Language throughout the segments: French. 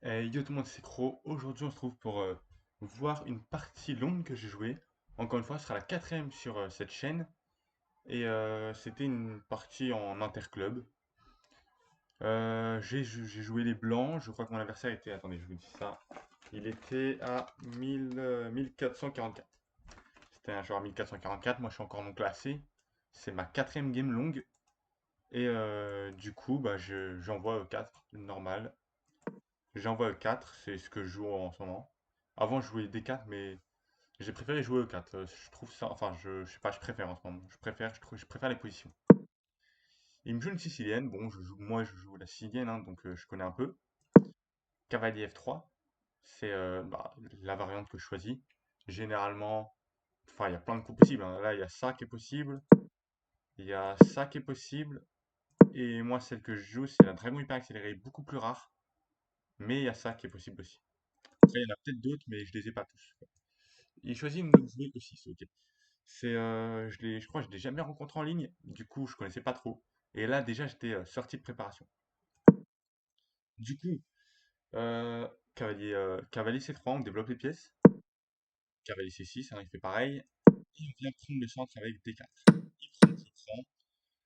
Yo tout le monde, c'est Cro. Aujourd'hui, on se trouve pour voir une partie longue que j'ai jouée. Encore une fois, ce sera la quatrième sur cette chaîne. Et c'était une partie en interclub. J'ai joué les blancs. Je crois que mon adversaire était. Attendez, je vous dis ça. Il était à 1444. C'était un joueur à 1444. Moi, je suis encore non classé. C'est ma quatrième game longue. Et du coup, bah, j'envoie E4, normal. J'envoie E4, c'est ce que je joue en ce moment. Avant, je jouais D4, mais j'ai préféré jouer E4. Je trouve ça, enfin, je sais pas, je préfère en ce moment. Je préfère les positions. Il me joue une sicilienne. Bon, moi, je joue la sicilienne, hein, donc je connais un peu. Cavalier F3, c'est bah, la variante que je choisis. Généralement, enfin, il y a plein de coups possibles, hein. Là, il y a ça qui est possible. Il y a ça qui est possible. Et moi, celle que je joue, c'est la dragon hyper accélérée, beaucoup plus rare. Mais il y a ça qui est possible aussi. Après, il y en a peut-être d'autres, mais je les ai pas tous. Il choisit une de jouer aussi, c'est ok. Je crois que je l'ai jamais rencontré en ligne, du coup je connaissais pas trop. Et là déjà j'étais sorti de préparation. Du coup, euh, cavalier C3, on développe les pièces. Cavalier C6, hein, il fait pareil. Et on vient prendre le centre avec D4. Il prend.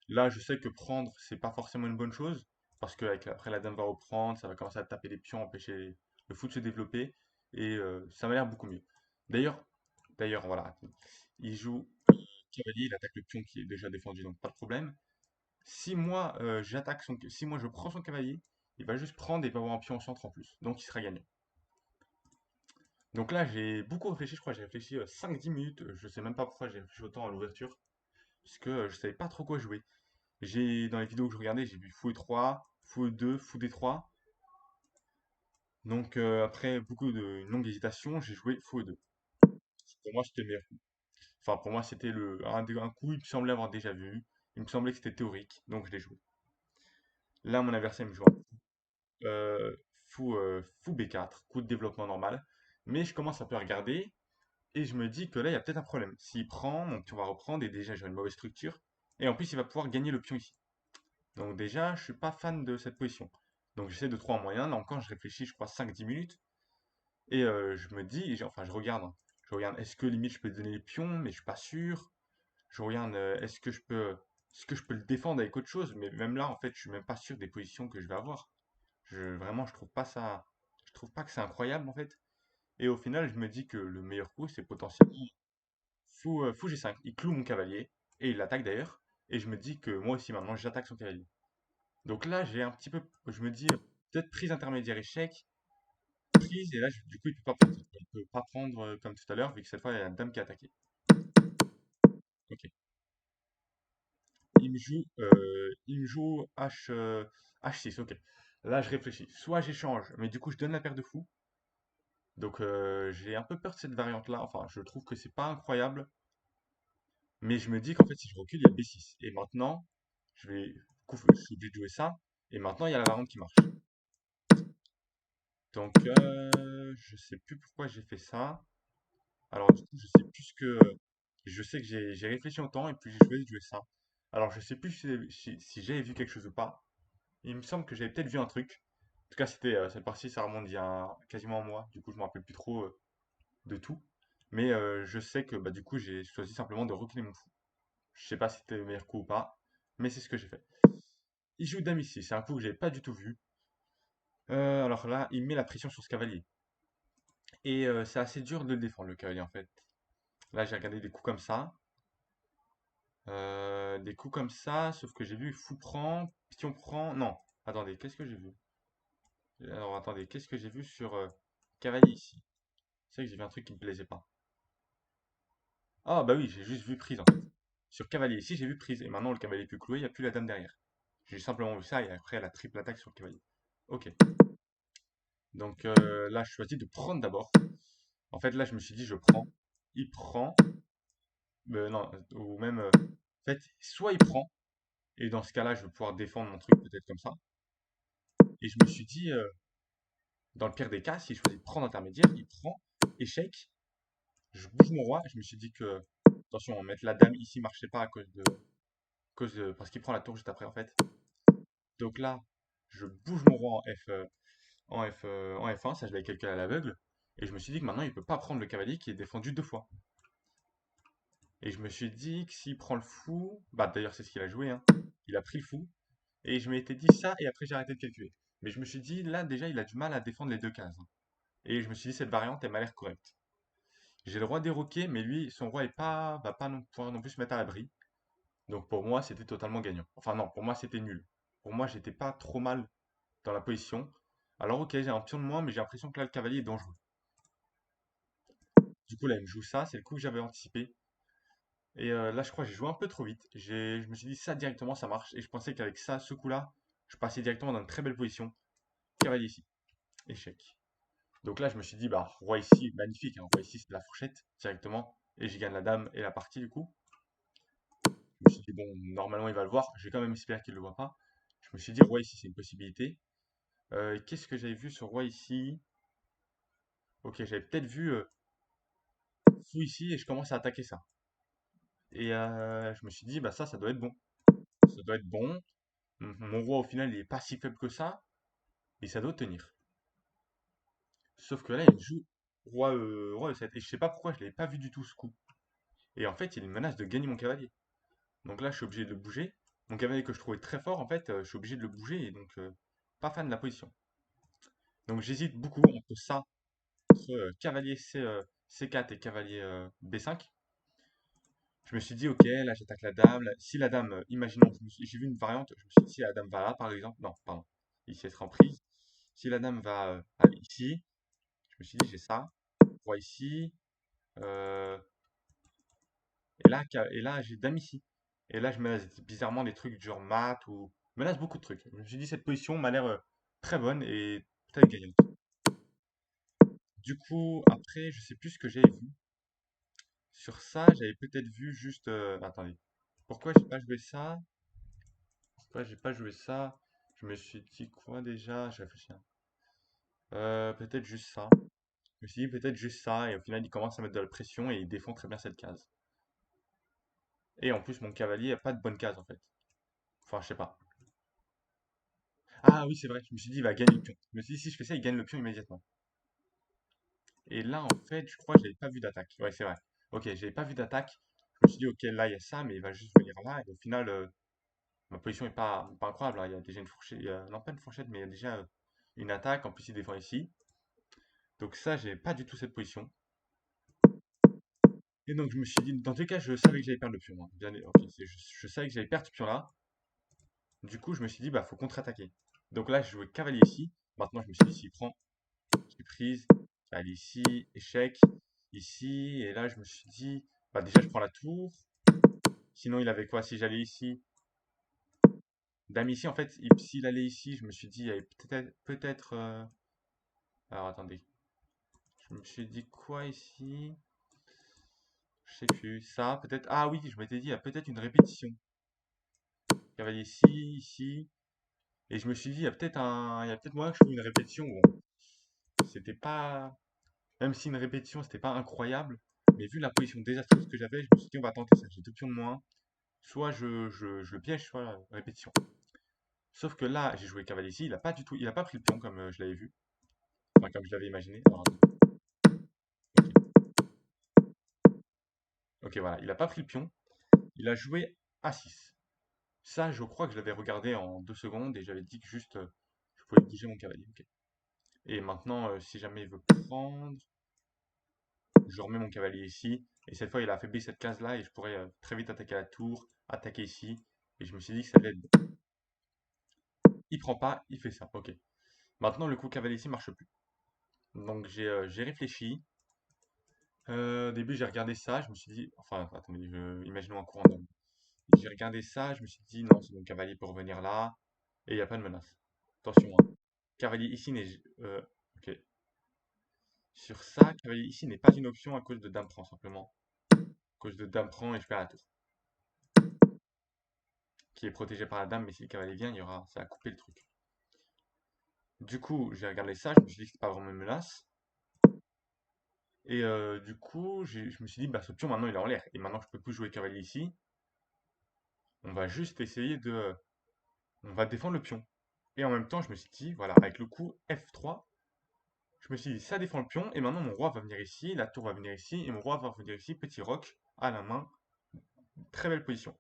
Là je sais que prendre c'est pas forcément une bonne chose, parce que après la dame va reprendre, ça va commencer à taper les pions, empêcher le fou de se développer, et ça m'a l'air beaucoup mieux. D'ailleurs, d'ailleurs voilà, il joue cavalier, il attaque le pion qui est déjà défendu, donc pas de problème. Si moi je prends son cavalier, il va juste prendre et il va avoir un pion au centre en plus. Donc il sera gagnant. Donc là j'ai beaucoup réfléchi, je crois que j'ai réfléchi 5-10 minutes. Je sais même pas pourquoi j'ai réfléchi autant à l'ouverture. Parce que je savais pas trop quoi jouer. Dans les vidéos que je regardais, j'ai vu fou e3, fou e2, fou d3. Donc après beaucoup de une longue hésitation, j'ai joué fou e2. Pour moi c'était le meilleur coup. Enfin pour moi c'était un coup, il me semblait avoir déjà vu. Il me semblait que c'était théorique, donc je l'ai joué. Là mon adversaire me joue euh, fou B4, coup de développement normal. Mais je commence un peu à regarder et je me dis que là, il y a peut-être un problème. S'il prend, mon pion va reprendre et déjà j'ai une mauvaise structure. Et en plus, il va pouvoir gagner le pion ici. Donc déjà, je suis pas fan de cette position. Donc j'essaie de trouver un moyen. Là encore, je réfléchis, je crois, 5-10 minutes. Et je me dis, enfin, je regarde, hein. Je regarde, est-ce que limite je peux donner les pions, mais je suis pas sûr. Je regarde, est-ce que je peux le défendre avec autre chose. Mais même là, en fait, je suis même pas sûr des positions que je vais avoir. Vraiment, je trouve pas ça. Je trouve pas que c'est incroyable en fait. Et au final, je me dis que le meilleur coup, c'est potentiellement fou G5. Il cloue mon cavalier et il l'attaque d'ailleurs. Et je me dis que moi aussi maintenant, j'attaque son cavalier. Donc là, j'ai un petit peu. Je me dis peut-être prise intermédiaire échec, prise. Et là, du coup, il peut pas prendre. Il peut pas prendre comme tout à l'heure, vu que cette fois, il y a la dame qui a attaqué. Ok. Il me joue H6. Ok. Là, je réfléchis. Soit j'échange, mais du coup, je donne la paire de fous. Donc j'ai un peu peur de cette variante-là. Enfin, je trouve que c'est pas incroyable. Mais je me dis qu'en fait, si je recule, il y a B6. Et maintenant, je suis obligé de jouer ça. Et maintenant, il y a la variante qui marche. Donc je sais plus pourquoi j'ai fait ça. Alors du coup, je sais plus ce que. Je sais que j'ai réfléchi longtemps et puis j'ai choisi de jouer ça. Alors je sais plus si j'avais vu quelque chose ou pas. Il me semble que j'avais peut-être vu un truc. En tout cas, cette partie, ça remonte il y a quasiment un mois. Du coup, je me rappelle plus trop de tout. Mais je sais que bah, du coup, j'ai choisi simplement de reculer mon fou. Je sais pas si c'était le meilleur coup ou pas, mais c'est ce que j'ai fait. Il joue dame ici, c'est un coup que j'avais pas du tout vu. Alors là, il met la pression sur ce cavalier. Et c'est assez dur de le défendre, le cavalier en fait. Là, j'ai regardé des coups comme ça. Des coups comme ça, sauf que j'ai vu fou prend, pion prend. Non, attendez, qu'est-ce que j'ai vu? Alors attendez, qu'est-ce que j'ai vu sur cavalier ici? C'est vrai que j'ai vu un truc qui me plaisait pas. Ah bah oui, j'ai juste vu prise en fait. Sur cavalier ici, j'ai vu prise. Et maintenant, le cavalier est plus cloué, il n'y a plus la dame derrière. J'ai simplement vu ça et après la triple attaque sur le cavalier. Ok. Donc là, je choisis de prendre d'abord. En fait, là, je me suis dit, je prends. Il prend. Non, ou même. En fait, soit il prend. Et dans ce cas-là, je vais pouvoir défendre mon truc peut-être comme ça. Et je me suis dit, dans le pire des cas, s'il choisit de prendre intermédiaire, il prend. Échec. Je bouge mon roi. Je me suis dit que. Attention, mettre la dame ici marchait pas parce qu'il prend la tour juste après en fait. Donc là, je bouge mon roi en F1, ça je l'avais calculé à l'aveugle. Et je me suis dit que maintenant il peut pas prendre le cavalier qui est défendu deux fois. Et je me suis dit que s'il prend le fou, bah d'ailleurs c'est ce qu'il a joué, hein. Il a pris le fou. Et je m'étais dit ça et après j'ai arrêté de calculer. Mais je me suis dit là déjà il a du mal à défendre les deux cases, hein. Et je me suis dit cette variante elle m'a l'air correcte. J'ai le roi des roquets, mais lui son roi est pas va pas non, pouvoir non plus se mettre à l'abri. Donc pour moi c'était totalement gagnant. Enfin non, pour moi c'était nul. Pour moi j'étais pas trop mal dans la position. Alors ok j'ai un pion de moins, mais j'ai l'impression que là le cavalier est dangereux. Du coup là il me joue ça, c'est le coup que j'avais anticipé. Et là, je crois que j'ai joué un peu trop vite. Je me suis dit, ça directement, ça marche. Et je pensais qu'avec ça, ce coup-là, je passais directement dans une très belle position. Cavalier ici. Échec. Donc là, je me suis dit, bah, roi ici, magnifique, hein. Roi ici, c'est de la fourchette, directement. Et j'y gagne la dame et la partie, du coup. Je me suis dit, bon, normalement, il va le voir. J'ai quand même espéré qu'il ne le voit pas. Je me suis dit, roi ici, c'est une possibilité. Qu'est-ce que j'avais vu sur roi ici? Ok, j'avais peut-être vu fou ici et je commence à attaquer ça. Et je me suis dit, bah, ça doit être bon. Ça doit être bon. Mon roi, au final, il est pas si faible que ça, et ça doit tenir. Sauf que là, il me joue roi E7, et je sais pas pourquoi je l'avais pas vu du tout ce coup. Et en fait, il menace de gagner mon cavalier. Donc là, je suis obligé de le bouger. Mon cavalier que je trouvais très fort, en fait, je suis obligé de le bouger, et donc pas fan de la position. Donc j'hésite beaucoup entre ça, entre cavalier C4 et cavalier B5. Je me suis dit, ok, là j'attaque la dame. Si la dame, imaginons, j'ai vu une variante, je me suis dit, si la dame va là, par exemple, non, pardon, ici elle sera en prise. Si la dame va aller ici, je me suis dit, j'ai ça, roi ici, euh, et là j'ai dame ici. Et là, je menace bizarrement des trucs du genre mat ou. Je menace beaucoup de trucs. Je me suis dit, cette position m'a l'air très bonne et peut-être gagnante. Du coup, après, je sais plus ce que j'avais vu. Sur ça, j'avais peut-être vu juste. Attendez. Pourquoi j'ai pas joué ça? Pourquoi j'ai pas joué ça? Je me suis dit quoi déjà? Je réfléchis, hein. Peut-être juste ça. Je me suis dit peut-être juste ça, et au final, il commence à mettre de la pression et il défend très bien cette case. Et en plus, mon cavalier a pas de bonne case en fait. Enfin, je sais pas. Ah oui, c'est vrai, je me suis dit, il va gagner le pion. Je me suis dit, si je fais ça, il gagne le pion immédiatement. Et là, en fait, je crois que j'avais pas vu d'attaque. Ouais, c'est vrai. Ok, j'avais pas vu d'attaque. Je me suis dit, ok, là, il y a ça, mais il va juste venir là. Et au final, ma position est pas incroyable, hein. Il y a déjà une fourchette. Non, pas une fourchette, mais il y a déjà une attaque. En plus, il défend ici. Donc ça, j'ai pas du tout cette position. Et donc, je me suis dit, dans tous les cas, je savais que j'allais perdre le pion, hein. Ok, je savais que j'allais perdre ce pion-là. Du coup, je me suis dit, bah, faut contre-attaquer. Donc là, je jouais cavalier ici. Maintenant, je me suis dit, s'il prend, j'ai prise, cavalier ici, échec, ici. Et là, je me suis dit, bah, déjà, je prends la tour. Sinon, il avait quoi? Si j'allais ici, dame ici, en fait, s'il allait ici, je me suis dit, il y avait peut-être. Alors, attendez. Je me suis dit quoi ici? Je sais plus. Ça, peut-être. Ah oui, je m'étais dit, il y a peut-être une répétition. Cavalier ici, ici. Et je me suis dit, il y a peut-être moyen que je trouve une répétition. Bon, c'était pas, même si une répétition, c'était pas incroyable, mais vu la position désastreuse que j'avais, je me suis dit, on va tenter ça. J'ai deux pions de moins. Soit je le piège, soit la répétition. Sauf que là, j'ai joué cavalier ici, il a pas pris le pion comme je l'avais vu, enfin comme je l'avais imaginé. Alors, attends. Ok, voilà, il a pas pris le pion, il a joué A6. Ça, je crois que je l'avais regardé en 2 secondes et j'avais dit que juste je pouvais bouger mon cavalier. Ok. Et maintenant, si jamais il veut prendre, je remets mon cavalier ici. Et cette fois, il a affaibli cette case-là et je pourrais très vite attaquer la tour, attaquer ici. Et je me suis dit que ça allait être bon. Il prend pas, il fait ça. Ok. Maintenant, le coup cavalier ici marche plus. Donc j'ai réfléchi. Au début, j'ai regardé ça. Je me suis dit, enfin, attendez, imaginons un courant d'homme. J'ai regardé ça. Je me suis dit, non, c'est mon cavalier pour revenir là. Et il n'y a pas de menace. Attention, hein. Cavalier ici n'est. Ok. Sur ça, cavalier ici n'est pas une option à cause de dame prend simplement. À cause de dame prend et je perds la tour. Qui est protégé par la dame, mais si le cavalier vient, ça va couper le truc. Du coup, j'ai regardé ça, je me suis dit que c'était pas vraiment une menace. Et du coup, je me suis dit, bah ce pion maintenant il est en l'air. Et maintenant je peux plus jouer cavalier ici. On va juste essayer de. On va défendre le pion. Et en même temps, je me suis dit, voilà, avec le coup F3, je me suis dit, ça défend le pion, et maintenant mon roi va venir ici, la tour va venir ici, et mon roi va venir ici, petit roc, à la main. Très belle position.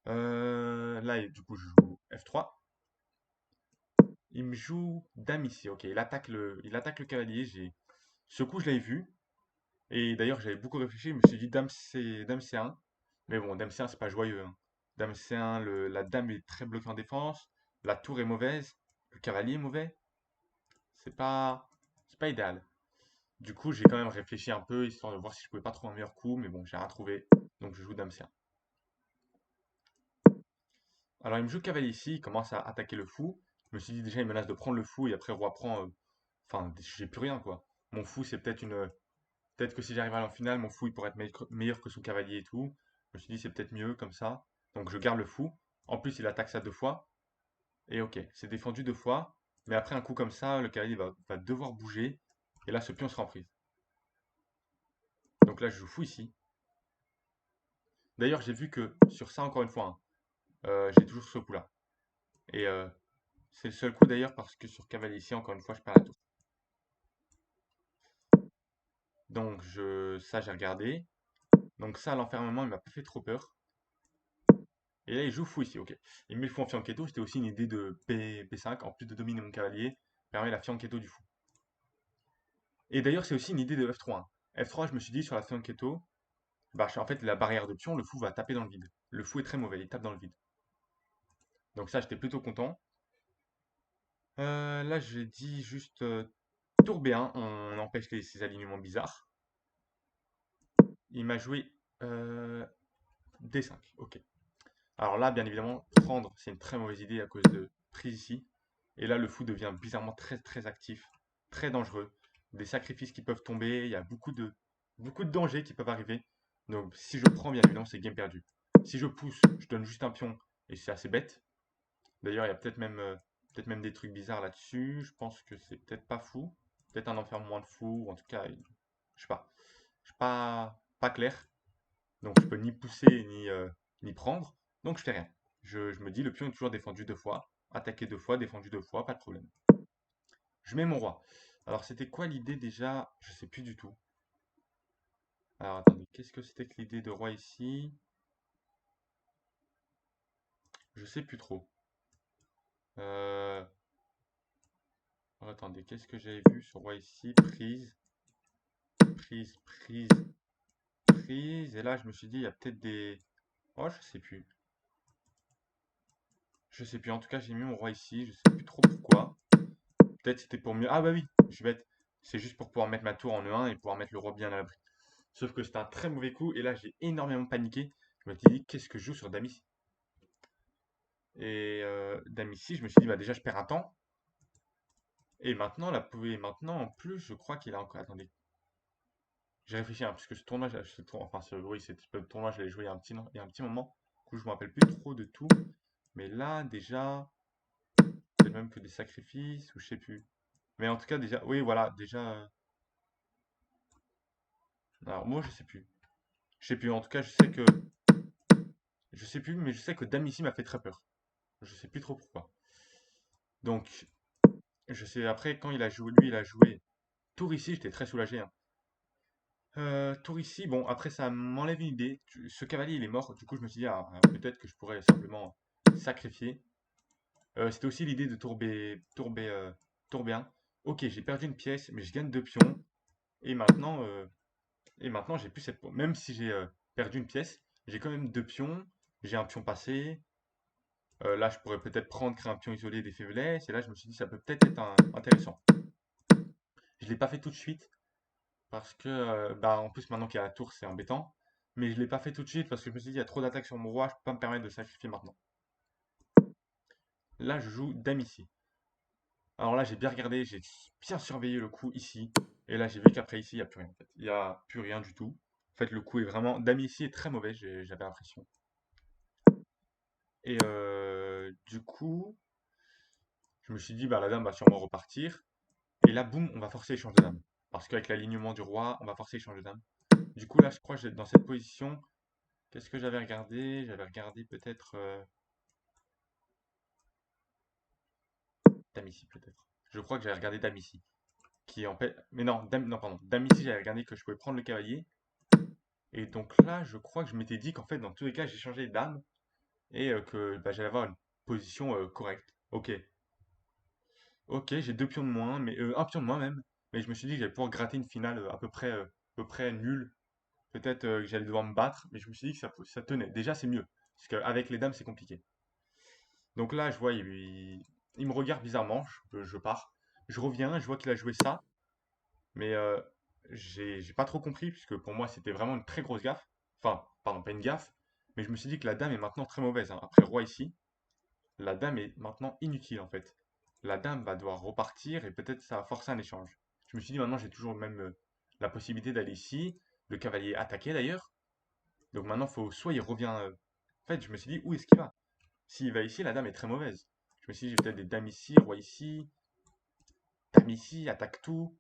Là, du coup, je joue F3. Il me joue dame ici. Ok, il attaque le cavalier. Ce coup, je l'avais vu. Et d'ailleurs, j'avais beaucoup réfléchi. Je me suis dit dame C1. Mais bon, dame C1, c'est pas joyeux, hein. Dame C1, la dame est très bloquée en défense. La tour est mauvaise. Le cavalier est mauvais. C'est pas, c'est pas idéal. Du coup, j'ai quand même réfléchi un peu, histoire de voir si je pouvais pas trouver un meilleur coup. Mais bon, j'ai rien trouvé. Donc, je joue dame C1. Alors, il me joue cavalier ici. Il commence à attaquer le fou. Je me suis dit déjà, il menace de prendre le fou. Et après, roi prend. Enfin, j'ai plus rien, quoi. Mon fou, c'est peut-être que si j'arrive à la finale, mon fou, il pourrait être meilleur que son cavalier et tout. Je me suis dit, c'est peut-être mieux comme ça. Donc je garde le fou. En plus, il attaque ça 2 fois. Et ok, c'est défendu 2 fois. Mais après un coup comme ça, le cavalier va devoir bouger. Et là, ce pion sera en prise. Donc là, je joue fou ici. D'ailleurs, j'ai vu que sur ça, encore une fois, hein, j'ai toujours ce coup-là. Et c'est le seul coup d'ailleurs parce que sur cavalier ici, encore une fois, je perds la tour. Donc ça, j'ai regardé. Donc ça, l'enfermement, il m'a pas fait trop peur. Et là, il joue fou ici, ok. Il met le fou en fianchetto, c'était aussi une idée de P5, en plus de dominer mon cavalier, permet la fianchetto du fou. Et d'ailleurs, c'est aussi une idée de F3, hein. F3, je me suis dit, sur la fianchetto, bah, en fait, la barrière de pion, le fou va taper dans le vide. Le fou est très mauvais, il tape dans le vide. Donc ça, j'étais plutôt content. Là, j'ai dit juste tour B1, on empêche ces alignements bizarres. Il m'a joué D5, ok. Alors là, bien évidemment, prendre, c'est une très mauvaise idée à cause de prise ici. Et là, le fou devient bizarrement très très actif, très dangereux. Des sacrifices qui peuvent tomber, il y a beaucoup de dangers qui peuvent arriver. Donc si je prends, bien évidemment, c'est game perdu. Si je pousse, je donne juste un pion et c'est assez bête. D'ailleurs, il y a peut-être même des trucs bizarres là-dessus. Je pense que c'est peut-être pas fou. Peut-être un enfermement de fou, ou en tout cas, je sais pas. Je suis pas clair. Donc je peux ni pousser ni prendre. Donc je fais rien. Je me dis le pion est toujours défendu 2 fois. Attaqué 2 fois, défendu 2 fois, pas de problème. Je mets mon roi. Alors c'était quoi l'idée déjà? Je sais plus du tout. Alors attendez, qu'est-ce que c'était que l'idée de roi ici? Je sais plus trop. Euh... Attendez, qu'est-ce que j'avais vu sur roi ici? Prise, prise, prise, prise. Et là je me suis dit il y a peut-être des... Oh je sais plus. Je sais plus. En tout cas j'ai mis mon roi ici. Je sais plus trop pourquoi. Peut-être c'était pour mieux. Ah bah oui, je suis bête. C'est juste pour pouvoir mettre ma tour en E1 et pouvoir mettre le roi bien à l'abri. Sauf que c'était un très mauvais coup et là j'ai énormément paniqué. Je me suis dit qu'est-ce que je joue sur dame ici? Et dame ici, je me suis dit bah déjà je perds un temps. Et maintenant en plus je crois qu'il a encore. Attendez. J'ai réfléchi hein, parce que ce tournoi, enfin oui, ce tournoi je l'ai joué il y a un petit moment. Du coup je me rappelle plus trop de tout. Mais là déjà, c'est même que des sacrifices ou je sais plus. Mais en tout cas déjà, oui voilà, déjà. Alors moi je sais plus. Je sais plus, en tout cas, je sais plus, mais je sais que Dame ici m'a fait très peur. Je sais plus trop pourquoi. Donc, je sais, après, quand lui, il a joué tour ici, j'étais très soulagé, hein. Tour ici, bon, après, ça m'enlève une idée. Ce cavalier, il est mort. Du coup, je me suis dit, ah, peut-être que je pourrais simplement sacrifier. C'était aussi l'idée de tour B1. Ok, j'ai perdu une pièce, mais je gagne 2 pions. Et maintenant, euh, et maintenant j'ai plus cette. Même si j'ai perdu une pièce, j'ai quand même 2 pions. J'ai un pion passé. Là, je pourrais peut-être prendre, créer un pion isolé des faiblesses. Et là, je me suis dit, ça peut peut-être être intéressant. Je ne l'ai pas fait tout de suite. Parce que, bah, en plus, maintenant qu'il y a la tour, c'est embêtant. Mais je ne l'ai pas fait tout de suite parce que je me suis dit, il y a trop d'attaques sur mon roi, je ne peux pas me permettre de sacrifier maintenant. Là, je joue dame ici. Alors là, j'ai bien regardé, j'ai bien surveillé le coup ici. Et là, j'ai vu qu'après ici, il n'y a plus rien en fait. Il n'y a plus rien du tout. En fait, le coup est vraiment. Dame ici est très mauvais, j'avais l'impression. Et du coup, je me suis dit, bah, la dame va sûrement repartir. Et là, boum, on va forcer l'échange de dames. Parce qu'avec l'alignement du roi, on va forcer l'échange de dames. Du coup, là, je crois que dans cette position, qu'est-ce que j'avais regardé? J'avais regardé peut-être. dame ici, peut-être. Je crois que j'avais regardé dame ici. Qui en fait. Mais non, dame, non, pardon. Dame ici, j'avais regardé que je pouvais prendre le cavalier. Et donc là, je crois que je m'étais dit qu'en fait, dans tous les cas, j'ai changé dame. Et que bah, j'allais avoir une position correcte. Ok. Ok, j'ai deux pions de moins, mais un pion de moins même. Mais je me suis dit que j'allais pouvoir gratter une finale à peu près nulle. Peut-être que j'allais devoir me battre, mais je me suis dit que ça tenait. Déjà, c'est mieux. Parce qu'avec les dames, c'est compliqué. Donc là, je vois, il me regarde bizarrement. Je pars. Je reviens, je vois qu'il a joué ça. Mais j'ai pas trop compris, puisque pour moi, c'était vraiment une très grosse gaffe. Enfin, pardon, pas une gaffe. Mais je me suis dit que la dame est maintenant très mauvaise, hein. Après roi ici, la dame est maintenant inutile en fait. La dame va devoir repartir et peut-être ça va forcer un échange. Je me suis dit maintenant j'ai toujours même la possibilité d'aller ici, le cavalier attaqué d'ailleurs. Donc maintenant faut soit il revient. En fait je me suis dit où est-ce qu'il va? S'il va ici la dame est très mauvaise. Je me suis dit j'ai peut-être des dames ici, roi ici, dame ici, attaque tout.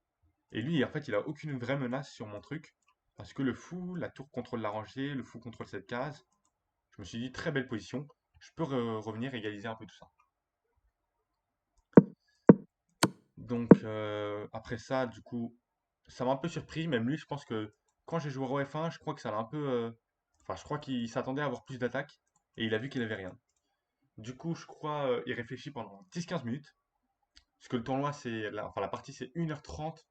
Et lui en fait il a aucune vraie menace sur mon truc. Parce que le fou, la tour contrôle la rangée, le fou contrôle cette case. Je me suis dit très belle position. Je peux revenir égaliser un peu tout ça. Donc après ça, du coup, ça m'a un peu surpris. Même lui, je pense que quand j'ai joué au F1, je crois que ça l'a un peu. Enfin, je crois qu'il s'attendait à avoir plus d'attaques et il a vu qu'il avait rien. Du coup, je crois il réfléchit pendant 10-15 minutes. Parce que le tournoi, enfin, la partie, c'est 1h30,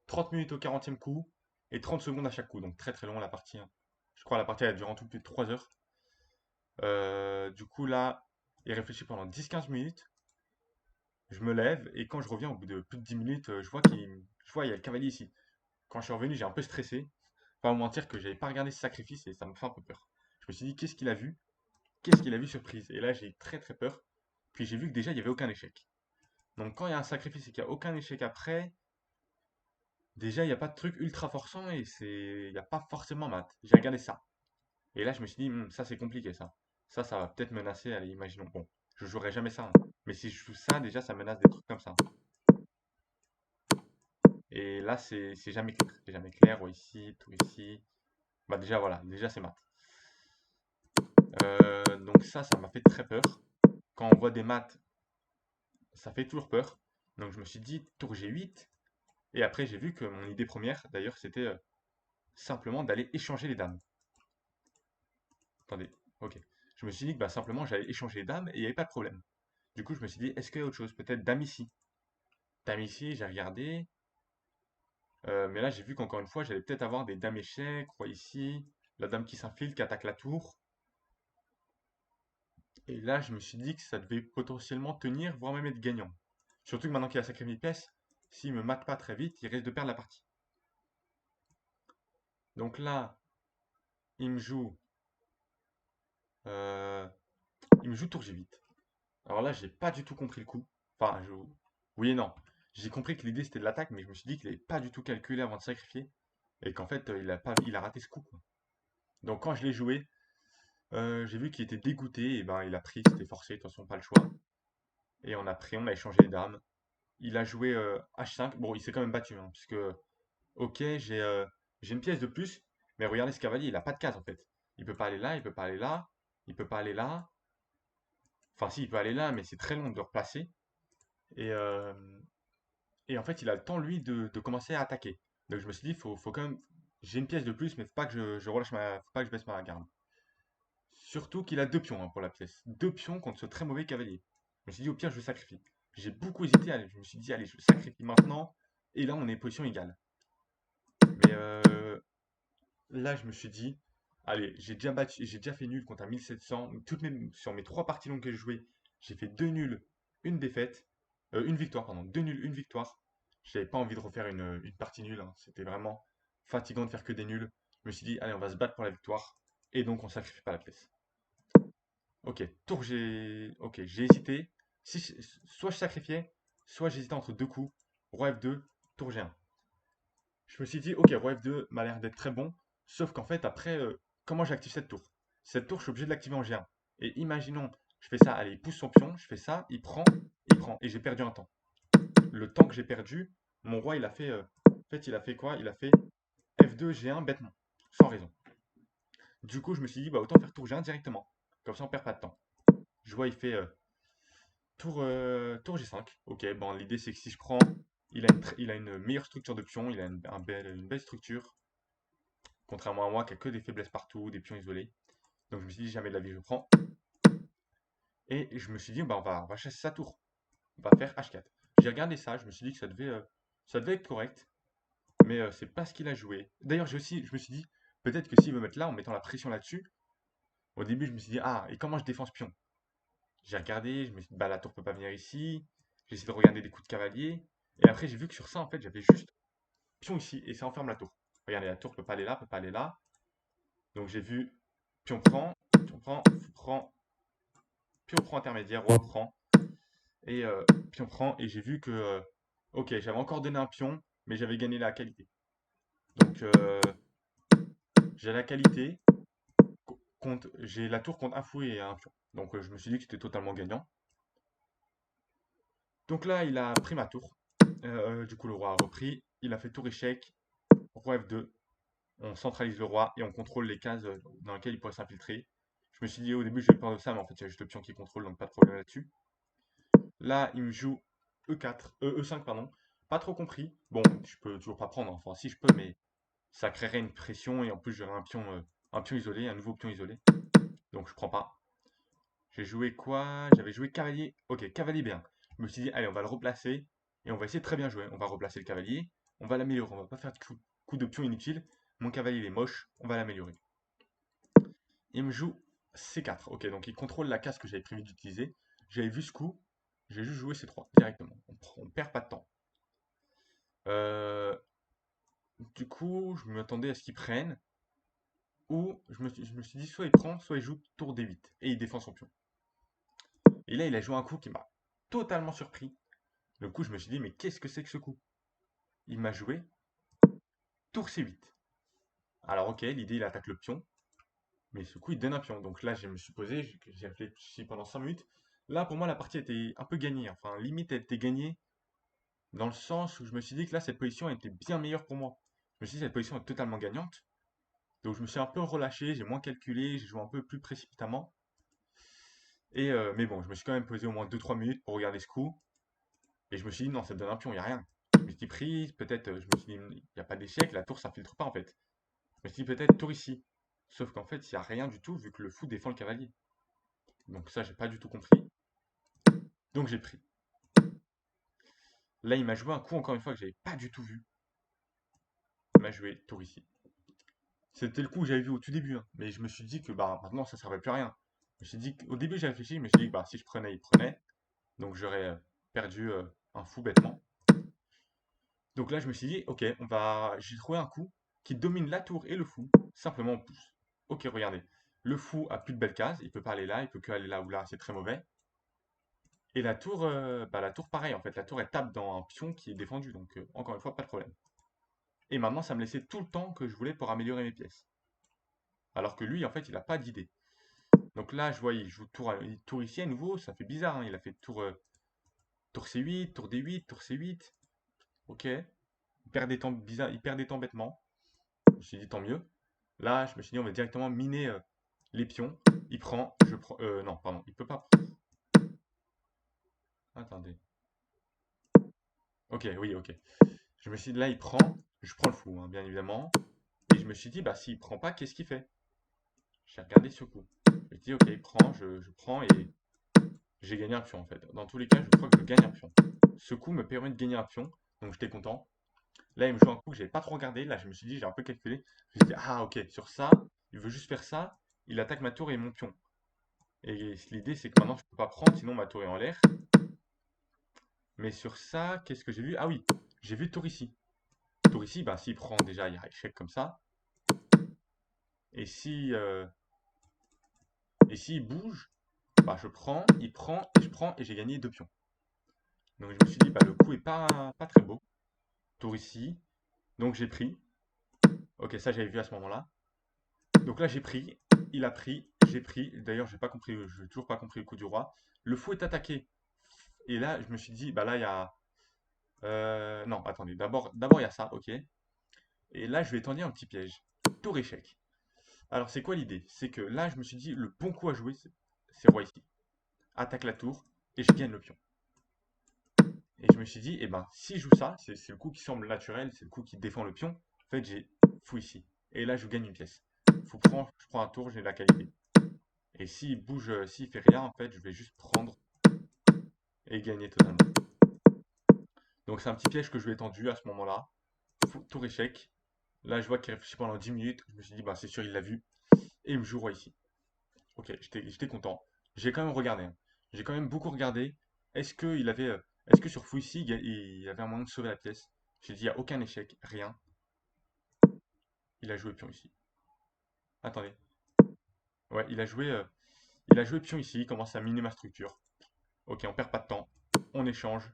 30 minutes au 40e coup et 30 secondes à chaque coup. Donc très très long la partie, hein. Je crois que la partie elle a duré en tout plus de 3 heures. Du coup, là, il réfléchit pendant 10-15 minutes. Je me lève et quand je reviens au bout de plus de 10 minutes, je vois il y a le cavalier ici. Quand je suis revenu, j'ai un peu stressé. Pas vous mentir que j'avais pas regardé ce sacrifice et ça me fait un peu peur. Je me suis dit, qu'est-ce qu'il a vu? Qu'est-ce qu'il a vu surprise? Et là, j'ai très très peur. Puis j'ai vu que déjà, il n'y avait aucun échec. Donc quand il y a un sacrifice et qu'il n'y a aucun échec après, déjà, il n'y a pas de truc ultra forçant et il n'y a pas forcément mat. J'ai regardé ça. Et là, je me suis dit, ça c'est compliqué ça. Ça va peut-être menacer, allez, imaginons. Bon, je jouerai jamais ça, hein. Mais si je joue ça, déjà, ça menace des trucs comme ça. Et là, c'est jamais clair. C'est jamais clair. Ou ici, tout ici. Bah déjà, voilà. Déjà, c'est mat. Donc ça m'a fait très peur. Quand on voit des maths, ça fait toujours peur. Donc je me suis dit, tour G8. Et après, j'ai vu que mon idée première, d'ailleurs, c'était simplement d'aller échanger les dames. Attendez, ok. Je me suis dit que bah, simplement, j'allais échanger les dames et il n'y avait pas de problème. Du coup, je me suis dit, est-ce qu'il y a autre chose? Peut-être dame ici. Dame ici, j'ai regardé. Mais là, j'ai vu qu'encore une fois, j'allais peut-être avoir des dames échecs, roi ici, la dame qui s'infiltre, qui attaque la tour. Et là, je me suis dit que ça devait potentiellement tenir, voire même être gagnant. Surtout que maintenant qu'il a sacrifié une pièce, s'il me mate pas très vite, il risque de perdre la partie. Donc là, il me joue, euh, il me joue tour G8. Alors là, j'ai pas du tout compris le coup. Enfin, oui et non. J'ai compris que l'idée c'était de l'attaque, mais je me suis dit qu'il n'avait pas du tout calculé avant de sacrifier. Et qu'en fait, il a raté ce coup, quoi. Donc quand je l'ai joué, j'ai vu qu'il était dégoûté, et ben il a pris, c'était forcé, de toute façon, pas le choix. Et on a échangé les dames. Il a joué H5. Bon, il s'est quand même battu, hein, puisque, ok, j'ai une pièce de plus, mais regardez ce cavalier, il a pas de case en fait. Il peut pas aller là, il peut pas aller là, il peut pas aller là. Enfin, si, il peut aller là, mais c'est très long de le replacer. Et, euh, et en fait, il a le temps, lui, de commencer à attaquer. Donc je me suis dit, faut quand même. J'ai une pièce de plus, mais faut pas que je relâche faut pas que je baisse ma garde. Surtout qu'il a deux pions, hein, pour la pièce. Deux pions contre ce très mauvais cavalier. Je me suis dit, au pire, je sacrifie. J'ai beaucoup hésité, allez, je me suis dit, allez, je sacrifie maintenant. Et là, on est position égale. Mais là, je me suis dit, allez, j'ai déjà fait nul contre un 1700. Sur mes trois parties longues que j'ai jouées, j'ai fait deux nuls, une défaite, une victoire, pardon, deux nuls, une victoire. J'avais pas envie de refaire une partie nulle, hein. C'était vraiment fatigant de faire que des nuls. Je me suis dit, allez, on va se battre pour la victoire. Et donc, on sacrifie pas la pièce. Ok, Ok, j'ai hésité. Soit je sacrifiais, soit j'hésitais entre deux coups. Roi F2, tour G1. Je me suis dit, ok, roi F2 m'a l'air d'être très bon. Sauf qu'en fait, après, comment j'active cette tour? Cette tour, je suis obligé de l'activer en G1. Et imaginons, je fais ça, allez, il pousse son pion, je fais ça, il prend, et j'ai perdu un temps. Le temps que j'ai perdu, mon roi, il a fait. En fait, il a fait quoi? Il a fait F2, G1 bêtement, sans raison. Du coup, je me suis dit, bah autant faire tour G1 directement. Comme ça, on perd pas de temps. Je vois, il fait tour G5. Ok, bon, l'idée c'est que si je prends, il a une meilleure structure de pion, il a une belle structure, contrairement à moi qui a que des faiblesses partout, des pions isolés. Donc je me suis dit, jamais de la vie je prends. Et je me suis dit, bah, on va chasser sa tour. On va faire H4. J'ai regardé ça, je me suis dit que ça devait être correct, mais c'est pas ce qu'il a joué. D'ailleurs, je me suis dit, peut-être que s'il veut mettre là, en mettant la pression là-dessus, au début je me suis dit, ah, et comment je défends ce pion? J'ai regardé, je me suis dit, bah, la tour peut pas venir ici. J'ai essayé de regarder des coups de cavalier. Et après, j'ai vu que sur ça, en fait, j'avais juste pion ici et ça enferme la tour. Regardez, la tour peut pas aller là, peut pas aller là. Donc j'ai vu pion prend, fou prend, pion prend intermédiaire, roi prend. Et pion prend. Et j'ai vu que, ok, j'avais encore donné un pion, mais j'avais gagné la qualité. Donc j'ai la qualité, j'ai la tour contre un fou et un pion. Donc je me suis dit que c'était totalement gagnant. Donc là, il a pris ma tour. Du coup, le roi a repris. Il a fait tour échec, roi F2. On centralise le roi et on contrôle les cases dans lesquelles il pourrait s'infiltrer. Je me suis dit au début, j'ai peur de ça, mais en fait, il y a juste le pion qui contrôle, donc pas de problème là-dessus. Là, il me joue E4, E5, pardon. Pas trop compris. Bon, je peux toujours pas prendre. Enfin, si je peux, mais ça créerait une pression et en plus, j'aurais un pion isolé, un nouveau pion isolé. Donc, je prends pas. J'ai joué quoi? J'avais joué cavalier. Ok, cavalier B1. Je me suis dit, allez, on va le replacer et on va essayer de très bien jouer. On va replacer le cavalier, on va l'améliorer. On va pas faire de coup de pion inutile. Mon cavalier il est moche, on va l'améliorer. Il me joue C4. Ok, donc il contrôle la case que j'avais prévu d'utiliser. J'avais vu ce coup, j'ai juste joué C3 directement. On perd pas de temps. Euh, du coup, je m'attendais à ce qu'il prenne. Ou je me suis dit, soit il prend, soit il joue tour D8. Et il défend son pion. Et là, il a joué un coup qui m'a totalement surpris. Le coup, je me suis dit, mais qu'est-ce que c'est que ce coup? Il m'a joué tour C8. Alors, ok, l'idée, il attaque le pion. Mais ce coup, il donne un pion. Donc là, je me suis posé, j'ai réfléchi pendant 5 minutes. Là, pour moi, la partie était un peu gagnée. Enfin, limite, elle était gagnée dans le sens où je me suis dit que là, cette position était bien meilleure pour moi. Je me suis dit, cette position est totalement gagnante. Donc, je me suis un peu relâché, j'ai moins calculé, j'ai joué un peu plus précipitamment. Et, mais bon, je me suis quand même posé au moins 2-3 minutes pour regarder ce coup. Et je me suis dit, non, ça te donne un pion, il n'y a rien. Je me suis pris, peut-être, je me suis dit, il n'y a pas d'échec, la tour, ça filtre pas en fait. Je me suis dit, peut-être tour ici. Sauf qu'en fait, il n'y a rien du tout vu que le fou défend le cavalier. Donc ça, j'ai pas du tout compris. Donc j'ai pris. Là, il m'a joué un coup, encore une fois, que j'avais pas du tout vu. Il m'a joué tour ici. C'était le coup que j'avais vu au tout début, hein. Mais je me suis dit que bah maintenant, ça servait plus à rien. Je me suis dit au début, j'ai réfléchi, je me suis dit que bah, si je prenais, il prenait. Donc j'aurais perdu un fou bêtement. Donc là, je me suis dit, ok, j'ai trouvé un coup qui domine la tour et le fou. Simplement, on pousse. Ok, regardez. Le fou a plus de belles cases. Il peut pas aller là. Il peut que aller là ou là. C'est très mauvais. Et la tour, pareil. En fait, la tour, elle tape dans un pion qui est défendu. Donc, encore une fois, pas de problème. Et maintenant, ça me laissait tout le temps que je voulais pour améliorer mes pièces. Alors que lui, en fait, il n'a pas d'idée. Donc là, je vois, il joue tour ici à nouveau. Ça fait bizarre, hein. Il a fait tour C8, tour D8, tour C8. Ok. Il perd des temps bizarres. Il perd des temps bêtement. Je me suis dit, tant mieux. Là, je me suis dit, on va directement miner les pions. Il prend, je prends. Non, pardon, il peut pas prendre. Attendez. Ok, oui, ok. Je me suis dit, là, il prend. Je prends le fou, hein, bien évidemment. Et je me suis dit, bah, s'il prend pas, qu'est-ce qu'il fait? J'ai regardé ce coup. Je me suis dit, ok, il prend, je prends et j'ai gagné un pion, en fait. Dans tous les cas, je crois que je gagne un pion. Ce coup me permet de gagner un pion, donc j'étais content. Là, il me joue un coup que j'avais pas trop regardé. Là, je me suis dit, j'ai un peu calculé. Je me suis dit, ah, ok, sur ça, il veut juste faire ça. Il attaque ma tour et mon pion. Et l'idée, c'est que maintenant, je peux pas prendre, sinon ma tour est en l'air. Mais sur ça, qu'est-ce que j'ai vu? Ah oui, j'ai vu tour ici. Tour ici, bah, s'il prend déjà, il y a échec comme ça. Et s'il bouge, bah, je prends, il prend, et je prends, et j'ai gagné 2 pions. Donc je me suis dit, bah, le coup est pas très beau. Tour ici. Donc j'ai pris. Ok, ça j'avais vu à ce moment-là. Donc là j'ai pris, il a pris, j'ai pris. D'ailleurs, j'ai toujours pas compris le coup du roi. Le fou est attaqué. Et là, je me suis dit, bah là, il y a. Non, attendez, d'abord il y a ça, ok. Et là, je vais tendre un petit piège. Tour échec. Alors, c'est quoi l'idée? C'est que là, je me suis dit, le bon coup à jouer, c'est roi ici. Attaque la tour. et je gagne le pion. Et je me suis dit, eh ben, si je joue ça, c'est le coup qui semble naturel, c'est le coup qui défend le pion. En fait, j'ai fou ici. Et là, je gagne une pièce. Je prends un tour, j'ai la qualité. Et s'il bouge, s'il fait rien, en fait, je vais juste prendre et gagner totalement. Donc c'est un petit piège que je lui ai tendu à ce moment-là. Tour échec. Là, je vois qu'il réfléchit pendant 10 minutes. Je me suis dit, bah, c'est sûr, il l'a vu. Et il me joue roi ici. Ok, j'étais content. J'ai quand même regardé, hein. J'ai quand même beaucoup regardé. Est-ce que sur fou ici, il avait un moyen de sauver la pièce? J'ai dit, il n'y a aucun échec, rien. Il a joué pion ici. Attendez. Ouais, il a joué pion ici. Il commence à miner ma structure. Ok, on perd pas de temps. On échange.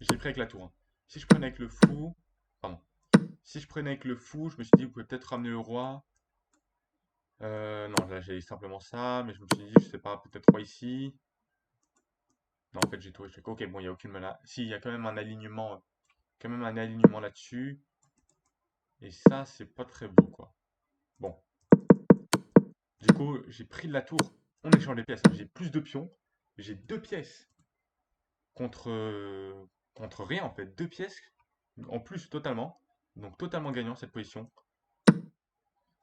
J'ai pris avec la tour, hein. Si je prenais avec le fou. Pardon. Si je prenais avec le fou, je me suis dit, vous pouvez peut-être ramener le roi. Non, là j'ai simplement ça, mais je me suis dit, je sais pas, peut-être roi ici. Non, en fait j'ai tout échec. Ok, bon, il n'y a aucune menace. Si, il y a quand même un alignement là-dessus. Et ça, c'est pas très beau, quoi. Bon, du coup, j'ai pris de la tour. On échange les pièces, hein. J'ai plus de pions. J'ai deux pièces contre, contre rien, en fait. Deux pièces en plus, totalement. Donc, totalement gagnant cette position.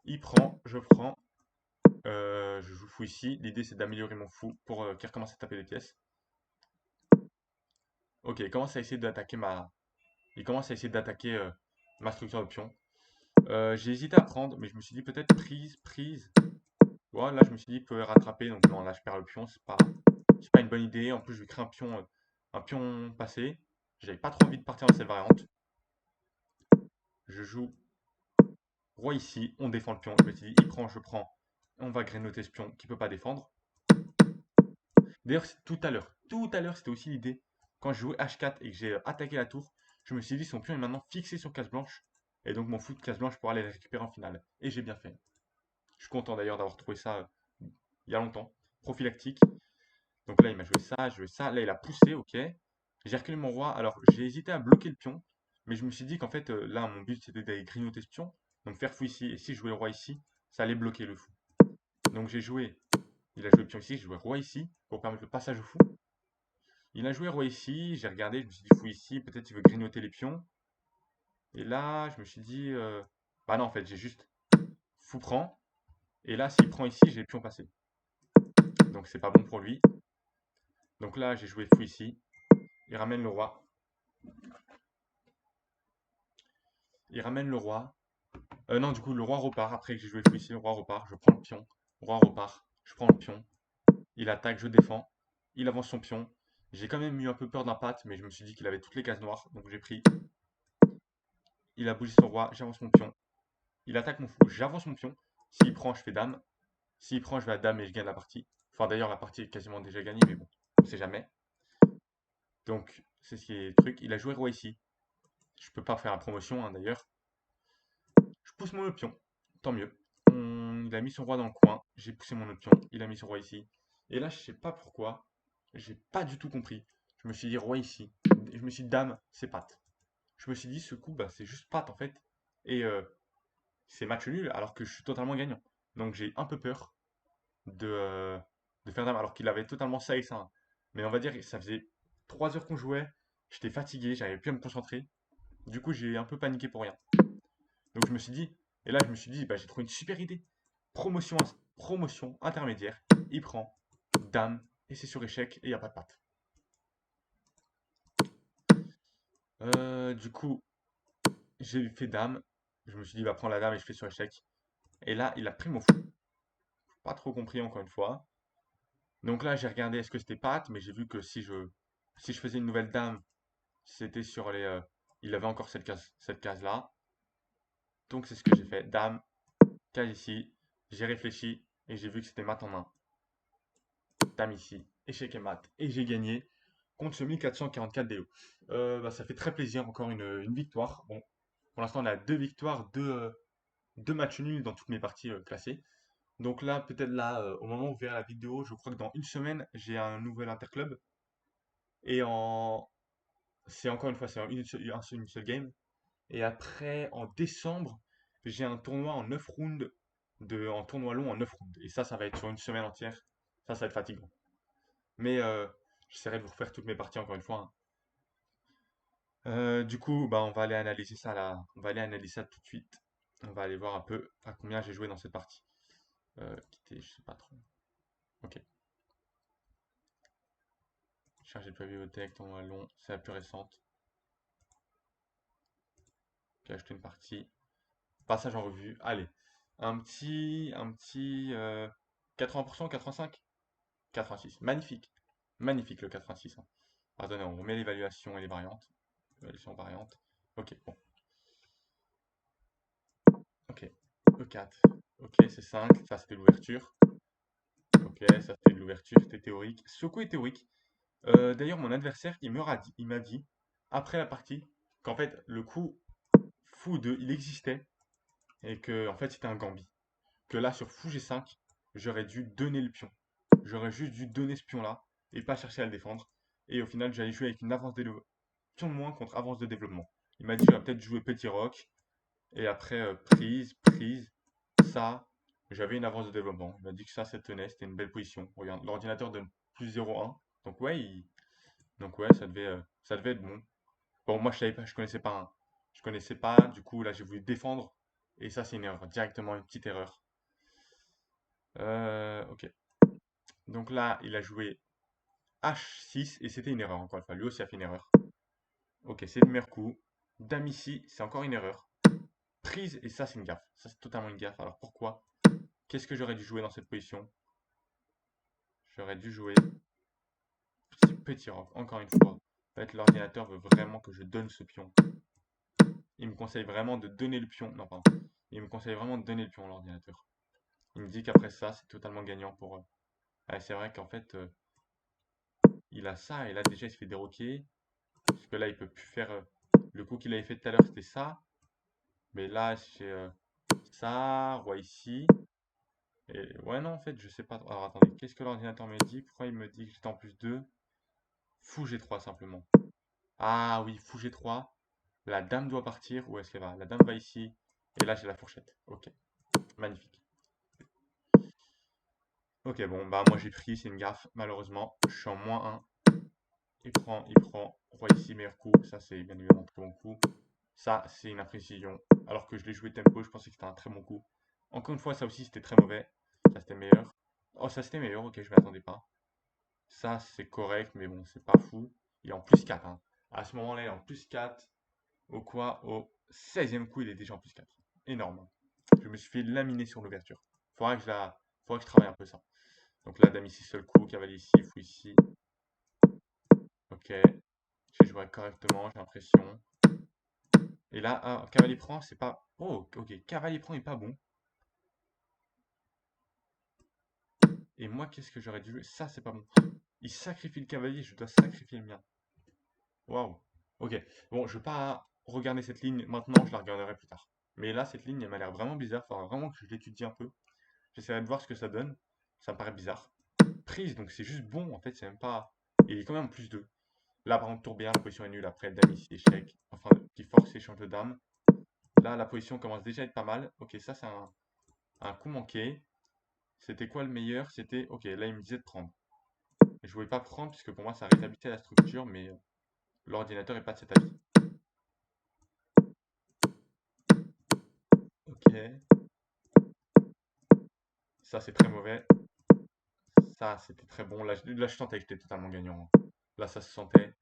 Il prend, je prends. Je joue fou ici. L'idée, c'est d'améliorer mon fou pour qu'il recommence à taper des pièces. Ok, il commence à essayer d'attaquer ma structure de pion. J'ai hésité à prendre, mais je me suis dit peut-être prise. Voilà, là je me suis dit il peut rattraper, donc non, là je perds le pion, c'est pas une bonne idée. En plus, je vais créer un pion passé. J'avais pas trop envie de partir dans cette variante. Je joue roi ici, on défend le pion. Je me suis dit il prend, je prends. On va grignoter ce pion qui peut pas défendre. D'ailleurs, tout à l'heure, c'était aussi l'idée. Quand je jouais H4 et que j'ai attaqué la tour, je me suis dit son pion est maintenant fixé sur case blanche. Et donc mon fou de case blanche pour aller le récupérer en finale. Et j'ai bien fait. Je suis content d'ailleurs d'avoir trouvé ça il y a longtemps. Prophylactique. Donc là, il m'a joué ça, joué ça. Là, il a poussé, ok. J'ai reculé mon roi. Alors, j'ai hésité à bloquer le pion. Mais je me suis dit qu'en fait, là, mon but, c'était d'aller grignoter ce pion. Donc faire fou ici. Et si je jouais le roi ici, ça allait bloquer le fou. Donc j'ai joué. Il a joué pion ici, j'ai joué roi ici pour permettre le passage au fou. Il a joué roi ici, j'ai regardé, je me suis dit fou ici, peut-être il veut grignoter les pions. Et là, je me suis dit, bah non, en fait, j'ai juste fou prend. Et là, s'il prend ici, j'ai pion passé. Donc c'est pas bon pour lui. Donc là, j'ai joué fou ici. Il ramène le roi. Il ramène le roi. Non, du coup, le roi repart. Après que j'ai joué fou ici, le roi repart. Je prends le pion. Le roi repart. Je prends le pion. Il attaque, je défends. Il avance son pion. J'ai quand même eu un peu peur d'un patte, mais je me suis dit qu'il avait toutes les cases noires. Donc j'ai pris. Il a bougé son roi. J'avance mon pion. Il attaque mon fou. J'avance mon pion. S'il prend, je fais dame. S'il prend, je vais à dame et je gagne la partie. Enfin, d'ailleurs, la partie est quasiment déjà gagnée, mais bon, on sait jamais. Donc, c'est ce qui est le truc. Il a joué roi ici. Je peux pas faire la promotion, hein, d'ailleurs. Je pousse mon autre pion. Tant mieux. Il a mis son roi dans le coin. J'ai poussé mon autre pion. Il a mis son roi ici. Et là, je sais pas pourquoi. J'ai pas du tout compris. Je me suis dit roi ici. Je me suis dit dame, c'est patte. Je me suis dit ce coup, bah, c'est juste patte en fait. Et c'est match nul alors que je suis totalement gagnant. Donc j'ai un peu peur de, euh, de faire dame alors qu'il avait totalement ça et ça, hein. Mais on va dire que ça faisait 3 heures qu'on jouait. J'étais fatigué, j'arrivais plus à me concentrer. Du coup, j'ai un peu paniqué pour rien. Donc je me suis dit, et là je me suis dit, bah, j'ai trouvé une super idée. Promotion, promotion intermédiaire. Il prend dame et c'est sur échec et il n'y a pas de patte. Du coup, j'ai fait dame. Je me suis dit, il va prendre la dame et je fais sur échec. Et là, il a pris mon fou. Pas trop compris encore une fois. Donc là, j'ai regardé est-ce que c'était patte, mais j'ai vu que si je faisais une nouvelle dame, c'était sur les. Il avait encore cette case-là. Donc c'est ce que j'ai fait. Dame, case ici. J'ai réfléchi et j'ai vu que c'était mat en main. Dame ici, échec et mat. Et j'ai gagné contre ce 1444 DO. Bah, ça fait très plaisir, encore une victoire. Bon, pour l'instant, on a deux victoires, deux matchs nuls dans toutes mes parties classées. Donc là, peut-être là, au moment où vous verrez la vidéo, je crois que dans une semaine, j'ai un nouvel interclub. Et c'est encore une fois, c'est une seule game. Et après, en décembre, j'ai un tournoi en 9 rounds, en tournoi long en 9 rounds. Et ça va être sur une semaine entière. Ça va être fatigant. Mais J'essaierai de vous refaire toutes mes parties encore une fois, hein. Du coup, bah, on va aller analyser ça là. On va aller analyser ça tout de suite. On va aller voir un peu à combien j'ai joué dans cette partie. Quitter, je sais pas trop. Ok. Charger de la bibliothèque, ton long, c'est la plus récente. Ok, acheter une partie. Passage en revue. Allez. Un petit 80%, 85? 86. Magnifique. Magnifique le 86, hein. Pardonnez, on met l'évaluation et les variantes. Évaluation variante. Ok, bon. Ok. E4. Ok, c'est 5. Ça, c'était l'ouverture. Ok, ça, c'était l'ouverture. C'était théorique. Ce coup est théorique. D'ailleurs, mon adversaire, il m'a dit, après la partie, qu'en fait, le coup fou 2, il existait. Et que, en fait, c'était un Gambit. Que là, sur fou G5, j'aurais dû donner le pion. J'aurais juste dû donner ce pion-là et pas chercher à le défendre. Et au final, j'allais jouer avec une avance de pion de moins contre avance de développement. Il m'a dit j'aurais peut-être joué petit roc et après prise, prise, ça, j'avais une avance de développement. Il m'a dit que ça tenait, c'était une belle position. Regarde, l'ordinateur donne plus 0,1. Donc ouais, donc ouais, ça devait être bon. Bon, moi je savais pas, je connaissais pas, hein. Je connaissais pas, du coup là j'ai voulu défendre et ça c'est une erreur, directement une petite erreur. Ok. Donc là, il a joué H6 et c'était une erreur encore une fois. Lui aussi a fait une erreur. Ok, c'est le meilleur coup. Dame ici, c'est encore une erreur. Prise et ça c'est une gaffe. Ça c'est totalement une gaffe. Alors pourquoi? Qu'est-ce que j'aurais dû jouer dans cette position? J'aurais dû jouer petit roc, encore une fois. En fait, l'ordinateur veut vraiment que je donne ce pion. Il me conseille vraiment de donner le pion. Non, pardon. Il me conseille vraiment de donner le pion à l'ordinateur. Il me dit qu'après ça, c'est totalement gagnant pour eux. Ah, c'est vrai qu'en fait, il a ça et là déjà il se fait déroquer. Parce que là, il peut plus faire. Le coup qu'il avait fait tout à l'heure, c'était ça. Mais là, c'est ça, roi ici. Et ouais, non, en fait, je sais pas. Alors attendez, qu'est-ce que l'ordinateur me dit? Pourquoi il me dit que j'étais en plus 2? Fou G3 simplement. Ah oui, fou G3. La dame doit partir. Où est-ce qu'elle va? La dame va ici. Et là, j'ai la fourchette. Ok, magnifique. Ok, bon, bah moi j'ai pris, c'est une gaffe, malheureusement. Je suis en -1. Il prend. Roi ici, meilleur coup. Ça, c'est bien évidemment un très bon coup. Ça, c'est une imprécision. Alors que je l'ai joué tempo, je pensais que c'était un très bon coup. Encore une fois, ça aussi, c'était très mauvais. Ça, c'était meilleur. Oh, ça, c'était meilleur. Ok, je m'attendais pas. Ça, c'est correct, mais bon, c'est pas fou. Il est en plus 4, hein. À ce moment-là, il est en plus 4. Au quoi? Au 16e coup, il est déjà en plus 4. Énorme, hein. Je me suis fait laminer sur l'ouverture. Faudra que je travaille un peu ça. Donc là, dame ici, seul coup. Cavalier ici, fou ici. Ok. J'ai joué correctement, j'ai l'impression. Et là, ah, cavalier prend, c'est pas. Oh, ok. Cavalier prend est pas bon. Et moi, qu'est-ce que j'aurais dû jouer? Ça, c'est pas bon. Il sacrifie le cavalier, je dois sacrifier le mien. Waouh. Ok. Bon, je vais pas regarder cette ligne maintenant, je la regarderai plus tard. Mais là, cette ligne, elle m'a l'air vraiment bizarre. Faudra vraiment que je l'étudie un peu. J'essaierai de voir ce que ça donne. Ça me paraît bizarre. Prise, donc c'est juste bon. En fait, c'est même pas. Il est quand même en plus 2. Là, par contre, tour B1, la position est nulle. Après, dame ici, échec. Enfin, qui force échange de dame. Là, la position commence déjà à être pas mal. Ok, ça, c'est un coup manqué. C'était quoi le meilleur? C'était. Ok, là, il me disait de prendre. Je voulais pas prendre puisque pour moi ça réhabilitait la structure, mais l'ordinateur est pas de cet avis. Ok, ça c'est très mauvais. Ça c'était très bon. Là je sentais que j'étais totalement gagnant, hein. Là ça se sentait.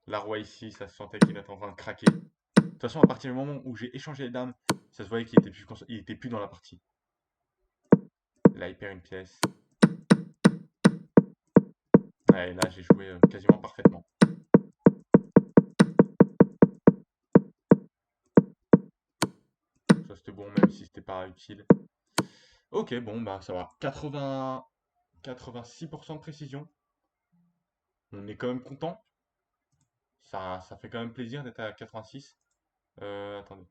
La roi ici, ça se sentait qu'il était en train de craquer. De toute façon, à partir du moment où j'ai échangé les dames, ça se voyait qu'il était il était plus dans la partie. Là il perd une pièce. Ouais, là j'ai joué quasiment parfaitement. Ça c'était bon même si c'était pas utile. Ok, bon bah ça va. 86% de précision. On est quand même content. Ça fait quand même plaisir d'être à 86. Attendez.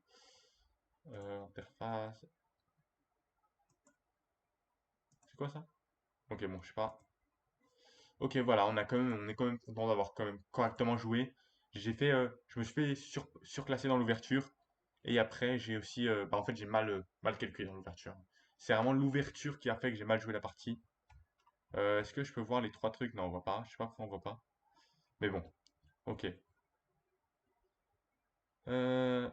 Interface. C'est quoi ça? Ok, bon, je sais pas. Ok, voilà, on est quand même content d'avoir quand même correctement joué. Je me suis fait surclasser dans l'ouverture. Et après, j'ai aussi, bah, en fait, j'ai mal calculé dans l'ouverture. C'est vraiment l'ouverture qui a fait que j'ai mal joué la partie. Est-ce que je peux voir les trois trucs? Non, on voit pas. Je sais pas pourquoi on voit pas. Mais bon, ok. Euh,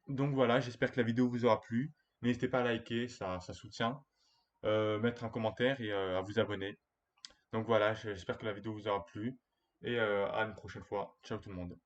donc voilà, j'espère que la vidéo vous aura plu. N'hésitez pas à liker, ça soutient. Mettre un commentaire et à vous abonner. Donc voilà, j'espère que la vidéo vous aura plu. Et à une prochaine fois. Ciao tout le monde.